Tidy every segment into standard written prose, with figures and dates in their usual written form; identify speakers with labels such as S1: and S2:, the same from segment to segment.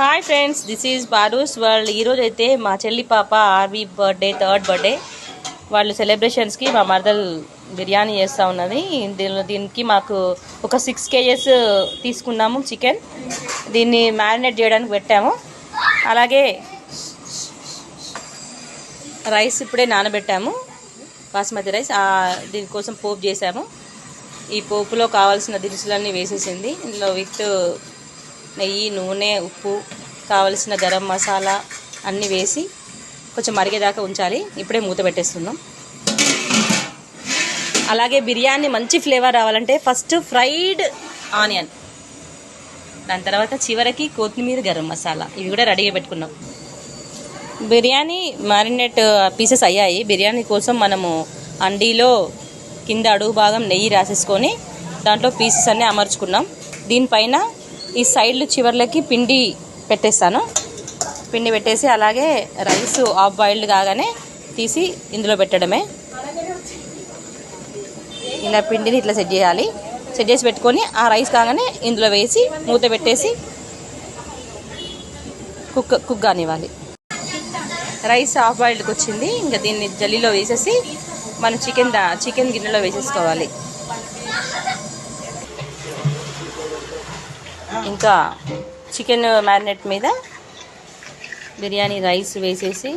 S1: Hi friends, this is బారూస్ world. ఈరోజు అయితే మా చెల్లి పాప ఆర్వి బర్త్డే, థర్డ్ బర్త్డే. వాళ్ళు సెలబ్రేషన్స్కి మా మరదలు బిర్యానీ చేస్తూ ఉన్నది. దీనికి మాకు ఒక 6 kgs తీసుకున్నాము చికెన్. దీన్ని మ్యారినేట్ చేయడానికి పెట్టాము. అలాగే రైస్ ఇప్పుడే నానబెట్టాము, బాస్మతి రైస్. దీనికోసం పోపు చేసాము. ఈ పోపులో కావాల్సిన దినుసులన్నీ వేసేసింది. ఇందులో విత్ నెయ్యి, నూనె, ఉప్పు, కావలసిన గరం మసాలా అన్నీ వేసి కొంచెం మరిగేదాకా ఉంచాలి. ఇప్పుడే మూత పెట్టేస్తున్నాం. అలాగే బిర్యానీ మంచి ఫ్లేవర్ రావాలంటే ఫస్ట్ ఫ్రైడ్ ఆనియన్, దాని తర్వాత చివరికి కొత్తిమీర, గరం మసాలా, ఇవి కూడా రెడీగా పెట్టుకున్నాం. బిర్యానీ మ్యారినేట్ పీసెస్ అయ్యాయి. బిర్యానీ కోసం మనము అండీలో కింద అడుగు భాగం నెయ్యి రాసేసుకొని దాంట్లో పీసెస్ అన్నీ అమర్చుకున్నాం. దీనిపైన ఈ సైడ్లు చివర్లకి పిండి పెట్టేస్తాను. పిండి పెట్టేసి అలాగే రైస్ హాఫ్ బాయిల్డ్ కాగానే తీసి ఇందులో పెట్టడమే. ఇలా పిండిని ఇట్లా సెట్ చేయాలి. సెట్ చేసి పెట్టుకొని ఆ రైస్ కాగానే ఇందులో వేసి మూత పెట్టేసి కుక్ కానివ్వాలి. రైస్ హాఫ్ బాయిల్డ్కి వచ్చింది. ఇంకా దీన్ని జల్లీలో వేసేసి మనం చికెన్ గిన్నెలో వేసేసుకోవాలి. ఇంకా చికెన్ మ్యారినేట్ మీద బిర్యానీ రైస్ వేసేసి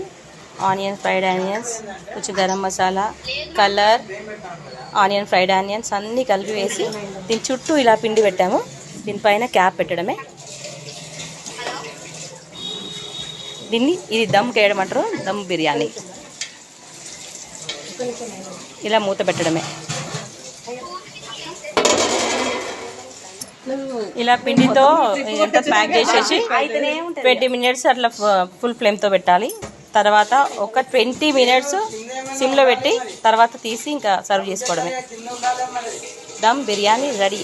S1: ఫ్రైడ్ ఆనియన్స్, కొంచెం garam masala, colour, onion, fried onions అన్నీ కలిపి వేసి దీని చుట్టూ ఇలా పిండి పెట్టాము. దీనిపైన క్యాప్ పెట్టడమే. ఇది దమ్ వేయడం అంటారు, దమ్ బిర్యానీ. ఇలా మూత పెట్టడమే. ఇలా పిండితో ఇదంతా ప్యాక్ చేసేసి 20 minutes అట్లా ఫుల్ ఫ్లేమ్తో పెట్టాలి. తర్వాత ఒక 20 minutes సిమ్లో పెట్టి తర్వాత తీసి ఇంకా సర్వ్ చేసుకోవడమే. దమ్ బిర్యానీ రెడీ.